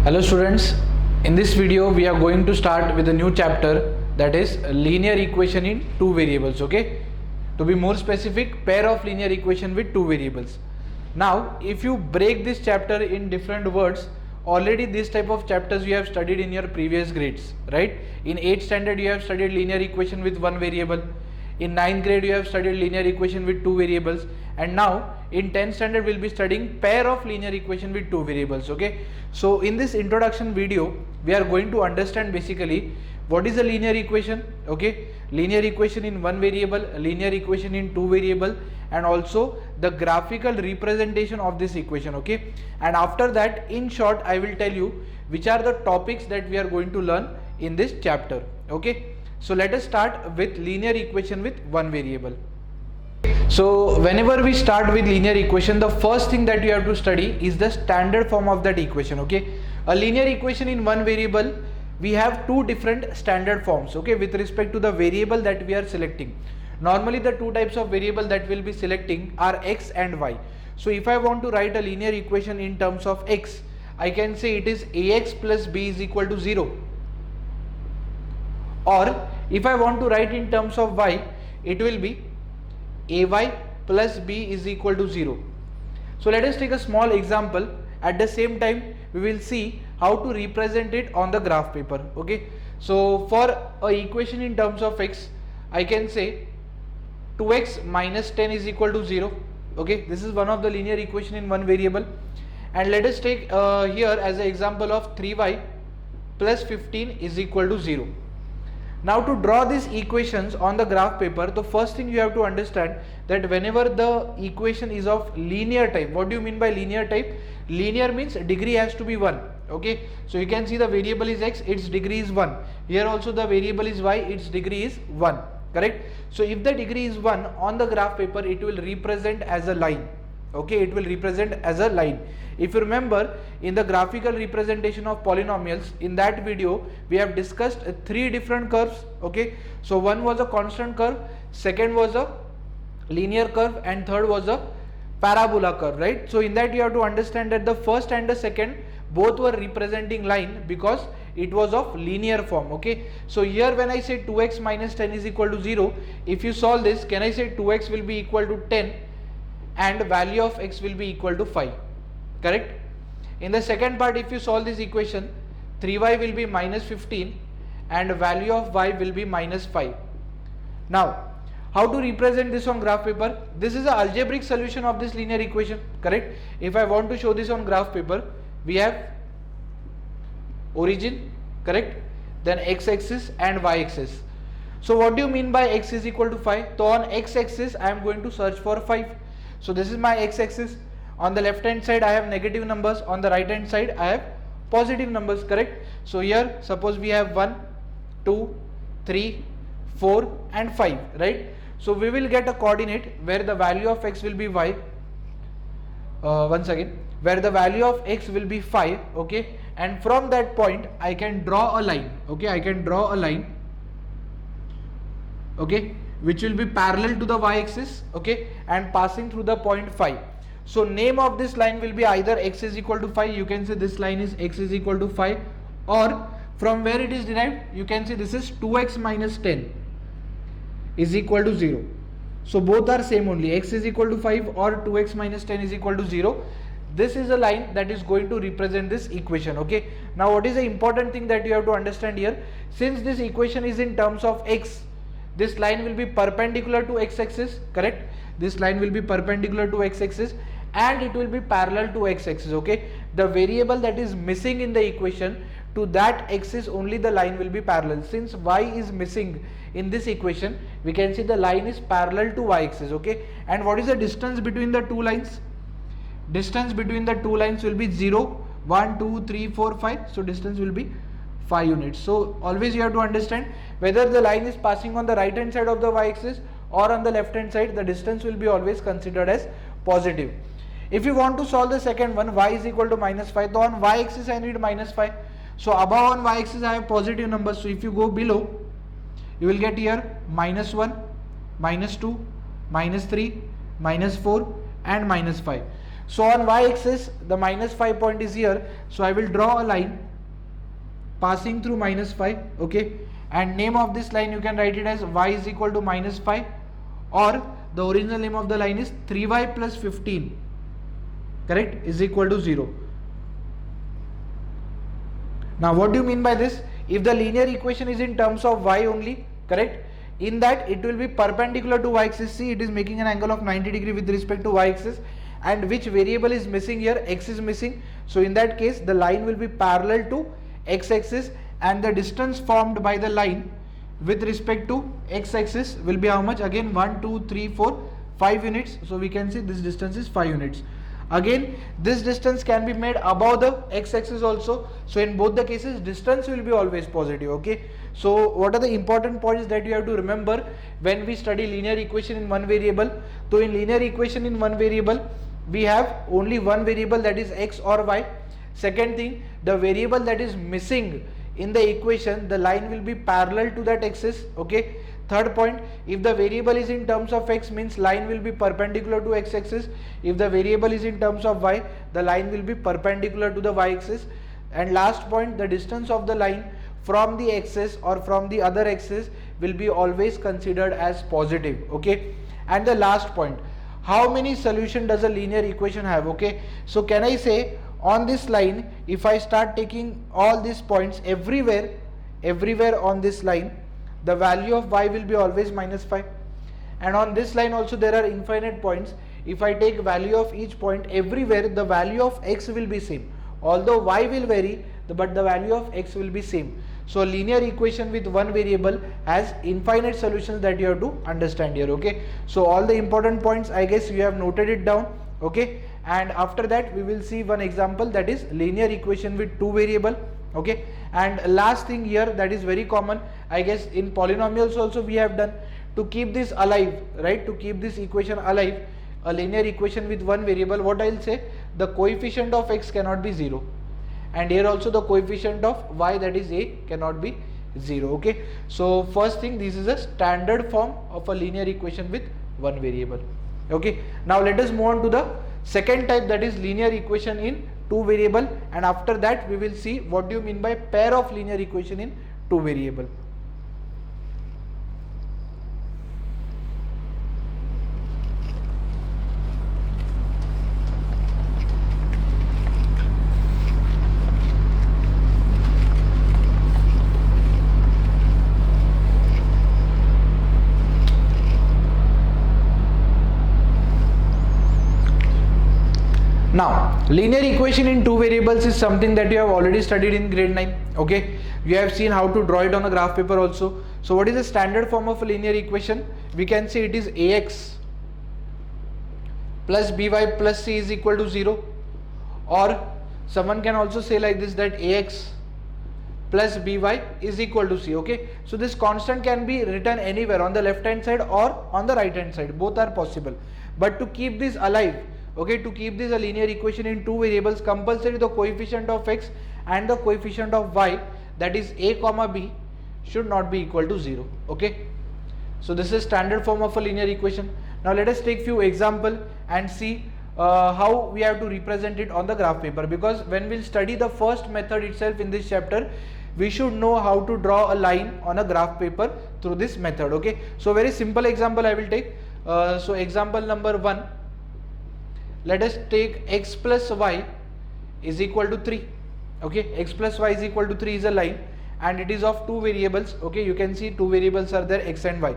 Hello students, in this video we are going to start with a new chapter, that is linear equation in two variables. Okay, to be more specific, pair of linear equation with two variables. Now if you break this chapter in different words, already this type of chapters you have studied in your previous grades, right? In 8th standard you have studied linear equation with one variable, in 9th grade you have studied linear equation with two variables, and now in 10th standard we'll be studying pair of linear equation with two variables. Okay, so in this introduction video we are going to understand basically what is a linear equation, okay, linear equation in one variable, linear equation in two variable, and also the graphical representation of this equation. Okay, and after that, in short, I will tell you which are the topics that we are going to learn in this chapter. Okay, so let us start with linear equation with one variable. So whenever we start with linear equation, the first thing that you have to study is the standard form of that equation. Okay, a linear equation in one variable, we have two different standard forms, okay, with respect to the variable that we are selecting. Normally the two types of variable that we'll be selecting are x and y. So if I want to write a linear equation in terms of x, I can say it is ax plus b is equal to 0. Or if I want to write in terms of y, it will be ay plus b is equal to 0. So let us take a small example. At the same time we will see how to represent it on the graph paper. Okay, so for a equation in terms of x, I can say 2x minus 10 is equal to 0. Okay, this is one of the linear equation in one variable. And let us take here as an example of 3y plus 15 is equal to 0. Now to draw these equations on the graph paper, the first thing you have to understand that whenever the equation is of linear type, what do you mean by linear type? Linear means degree has to be 1. Okay, so you can see the variable is x, its degree is 1. Here also the variable is y, its degree is 1. Correct? So if the degree is 1 on the graph paper, it will represent as a line. Okay, it will represent as a line. If you remember, in the graphical representation of polynomials, in that video we have discussed three different curves. Okay, so one was a constant curve, second was a linear curve, and third was a parabola curve, right? So in that you have to understand that the first and the second both were representing line because it was of linear form. Okay, so here when I say 2x minus 10 is equal to 0, if you solve this, can I say 2x will be equal to 10 and value of x will be equal to 5? Correct? In the second part, if you solve this equation, 3y will be minus 15 and value of y will be minus 5. Now how to represent this on graph paper? This is the algebraic solution of this linear equation. Correct? If I want to show this on graph paper, we have origin, correct, then x-axis and y-axis. So what do you mean by x is equal to 5? So on x-axis I am going to search for 5. So this is my x-axis. On the left hand side I have negative numbers, on the right hand side I have positive numbers. Correct? So here suppose we have 1, 2, 3, 4 and 5, right? So we will get a coordinate where the value of x will be y. Once again, where the value of x will be 5. Okay, and from that point I can draw a line. Okay, I can draw a line, okay, which will be parallel to the y-axis, okay, and passing through the point 5. So name of this line will be either x is equal to 5, you can say this line is x is equal to 5, or from where it is derived, you can say this is 2x minus 10 is equal to 0. So both are same only, x is equal to 5 or 2x minus 10 is equal to 0. This is a line that is going to represent this equation. Okay, now what is the important thing that you have to understand here? Since this equation is in terms of x, this line will be perpendicular to x-axis, correct? This line will be perpendicular to x-axis and it will be parallel to x-axis. Okay, the variable that is missing in the equation, to that axis only the line will be parallel. Since y is missing in this equation, we can see the line is parallel to y-axis. Okay, and what is the distance between the two lines? Distance between the two lines will be 0, 1, 2, 3, 4, 5. So distance will be 5 units. So always you have to understand whether the line is passing on the right hand side of the y-axis or on the left hand side, the distance will be always considered as positive. If you want to solve the second one, y is equal to minus 5, so on y-axis I need minus 5. So above on y-axis I have positive numbers. So if you go below, you will get here minus 1, minus 2, minus 3, minus 4 and minus 5. So on y-axis the minus 5 point is here, so I will draw a line passing through minus 5, okay, and name of this line you can write it as y is equal to minus 5, or the original name of the line is 3y plus 15, correct, is equal to 0. Now what do you mean by this? If the linear equation is in terms of y only, correct, in that it will be perpendicular to y-axis. See, it is making an angle of 90 degree with respect to y-axis, and which variable is missing here? X is missing. So in that case the line will be parallel to x-axis, and the distance formed by the line with respect to x-axis will be how much? Again 1, 2, 3, 4, 5 units. So we can see this distance is 5 units. Again this distance can be made above the x-axis also. So in both the cases distance will be always positive, okay. So what are the important points that you have to remember when we study linear equation in one variable? So in linear equation in one variable we have only one variable, that is x or y. Second thing, the variable that is missing in the equation, the line will be parallel to that axis, okay. Third point, if the variable is in terms of x, means line will be perpendicular to x-axis. If the variable is in terms of y, the line will be perpendicular to the y-axis. And last point, the distance of the line from the axis or from the other axis will be always considered as positive, okay. And the last point, how many solution does a linear equation have, okay. So can I say on this line, if I start taking all these points everywhere on this line, the value of y will be always minus 5, and on this line also there are infinite points. If I take value of each point everywhere, the value of x will be same, although y will vary, but the value of x will be same. So linear equation with one variable has infinite solutions, that you have to understand here, okay. So all the important points I guess you have noted it down, okay. And after that we will see one example, that is linear equation with two variable, okay. And last thing here that is very common, I guess in polynomials also we have done, to keep this alive, right, to keep this equation alive, a linear equation with one variable, what I will say, the coefficient of x cannot be 0, and here also the coefficient of y, that is a, cannot be 0, okay. So first thing, this is a standard form of a linear equation with one variable, okay. Now let us move on to the second type, that is linear equation in two variable, and after that we will see what do you mean by pair of linear equation in two variable. Now linear equation in two variables is something that you have already studied in grade 9, okay. You have seen how to draw it on a graph paper also. So what is the standard form of a linear equation? We can say it is ax plus by plus c is equal to 0, or someone can also say like this, that ax plus by is equal to c, okay. So this constant can be written anywhere, on the left hand side or on the right hand side, both are possible. But to keep this alive, okay, to keep this a linear equation in two variables, compulsory the coefficient of x and the coefficient of y, that is a comma b, should not be equal to 0, okay. So this is standard form of a linear equation. Now let us take few example and see how we have to represent it on the graph paper, because when we'll study the first method itself in this chapter, we should know how to draw a line on a graph paper through this method, okay. So very simple example I will take. So example number 1, let us take x plus y is equal to 3, okay. X plus y is equal to 3 is a line, and it is of two variables, okay. You can see two variables are there, x and y.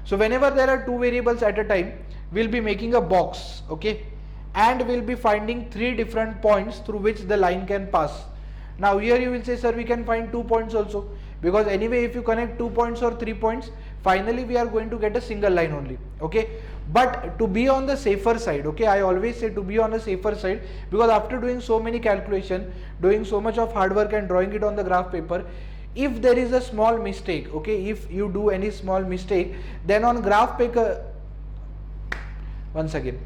So whenever there are two variables at a time, we'll be making a box, okay, and we'll be finding three different points through which the line can pass. Now here you will say, sir, we can find 2 points also, because anyway if you connect 2 points or 3 points, finally we are going to get a single line only, okay. But to be on the safer side, okay, I always say to be on the safer side, because after doing so many calculation, doing so much of hard work and drawing it on the graph paper, if there is a small mistake, okay, if you do any small mistake, then on graph paper, once again,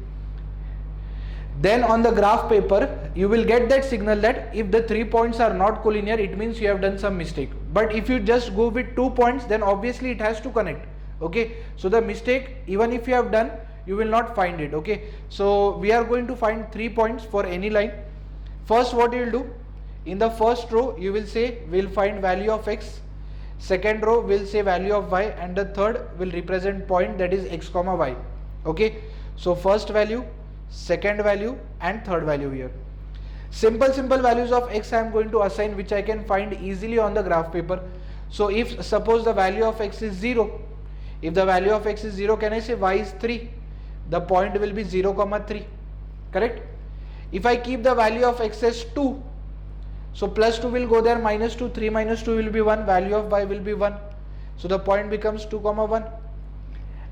then on the graph paper you will get that signal that if the 3 points are not collinear, it means you have done some mistake. But if you just go with 2 points, then obviously it has to connect, okay. So the mistake, even if you have done, you will not find it. Okay, so we are going to find 3 points for any line. First, what you will do, in the first row you will say we'll find value of x, second row will say value of y, and the third will represent point, that is x comma y. Okay, so first value, second value and third value here. Simple values of x I am going to assign, which I can find easily on the graph paper. So if suppose the value of x is 0, if the value of x is 0, can I say y is 3? The point will be 0 comma 3, correct? If I keep the value of x as 2, so plus 2 will go there, minus 2, 3 minus 2 will be 1, value of y will be 1. So the point becomes 2 comma 1.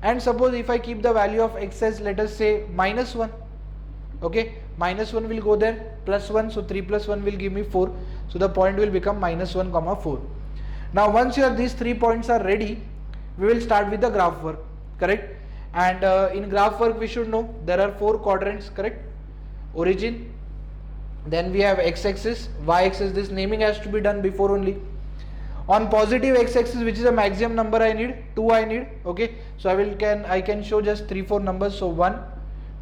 And suppose if I keep the value of x as, let us say, minus 1, okay, minus 1 will go there, plus 1, so 3 plus 1 will give me 4. So the point will become minus 1 comma 4. Now once these 3 points are ready, we will start with the graph work, correct? And in graph work we should know there are 4 quadrants, correct? Origin, then we have x-axis, y-axis, this naming has to be done before only. On positive x-axis, which is a maximum number I need, 2 I need, okay, so I can show just 3-4 numbers, so 1,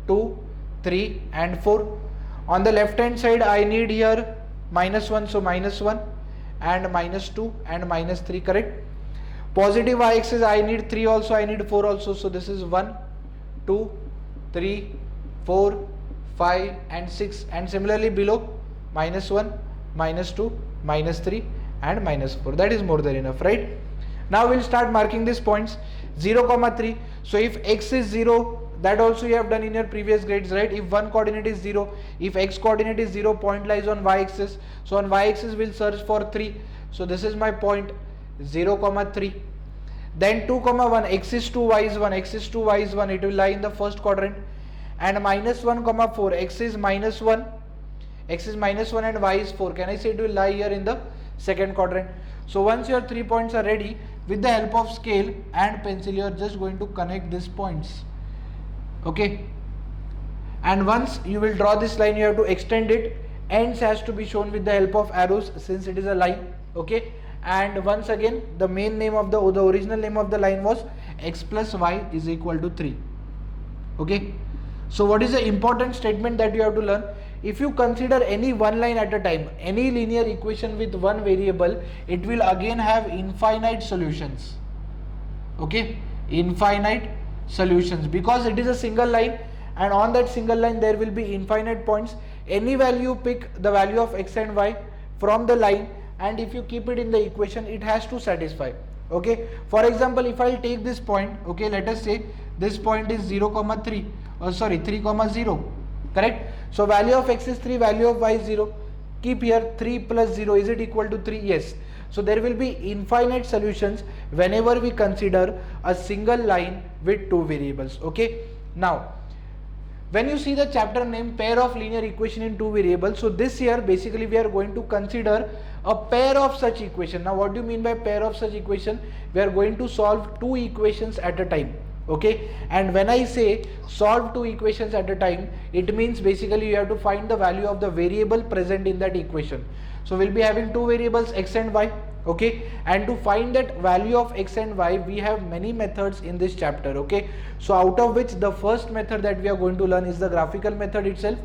2, 3 and 4. On the left hand side I need here minus 1, so minus 1 and minus 2 and minus 3, correct? Positive y-axis I need 3 also, I need 4 also, so this is 1, 2, 3, 4, 5 and 6, and similarly below minus 1, minus 2, minus 3 and minus 4. That is more than enough, right? Now we'll start marking these points 0 comma 3. So if x is 0, that also you have done in your previous grades, right? If one coordinate is 0, if x coordinate is 0, point lies on y-axis. So on y-axis we'll search for 3. So this is my point 0 comma 3. Then 2 comma 1, x is 2, y is 1, x is 2, y is 1, it will lie in the first quadrant. And minus 1 comma 4, x is minus 1 and y is 4. Can I say it will lie here in the second quadrant? So once your 3 points are ready, with the help of scale and pencil you are just going to connect these points, okay? And once you will draw this line, you have to extend it, ends has to be shown with the help of arrows since it is a line, okay? And once again the main name of the original name of the line was x plus y is equal to 3, okay? So what is the important statement that you have to learn? If you consider any one line at a time, any linear equation with one variable, it will again have infinite solutions, okay? Infinite solutions, because it is a single line, and on that single line there will be infinite points. Any value, pick the value of x and y from the line, and if you keep it in the equation, it has to satisfy, okay? For example, if I take this point, okay, let us say this point is 0 comma 3, 3 comma 0, correct? So value of x is 3, value of y is 0. Keep here 3 plus 0, is it equal to 3? Yes. So there will be infinite solutions whenever we consider a single line with 2 variables, okay? Now when you see the chapter name pair of linear equation in 2 variables, so this year basically we are going to consider a pair of such equation. Now what do you mean by pair of such equation? We are going to solve 2 equations at a time, okay? And when I say solve 2 equations at a time, it means basically you have to find the value of the variable present in that equation. So we'll be having 2 variables x and y, okay? And to find that value of x and y, we have many methods in this chapter, okay? So out of which the first method that we are going to learn is the graphical method itself.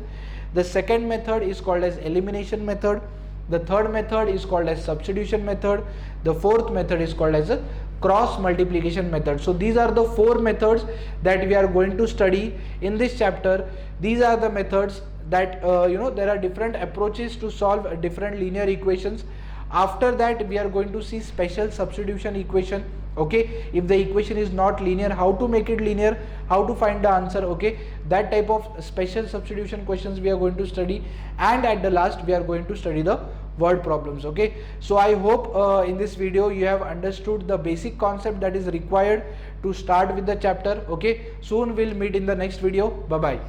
The second method is called as elimination method. The third method is called as substitution method. The fourth method is called as a cross multiplication method. So these are the 4 methods that we are going to study in this chapter. These are the methods that there are different approaches to solve different linear equations. After that we are going to see special substitution equation, okay? If the equation is not linear, how to make it linear, how to find the answer, okay? That type of special substitution questions we are going to study, and at the last we are going to study the word problems, okay? So I hope in this video you have understood the basic concept that is required to start with the chapter, okay? Soon we'll meet in the next video. Bye bye.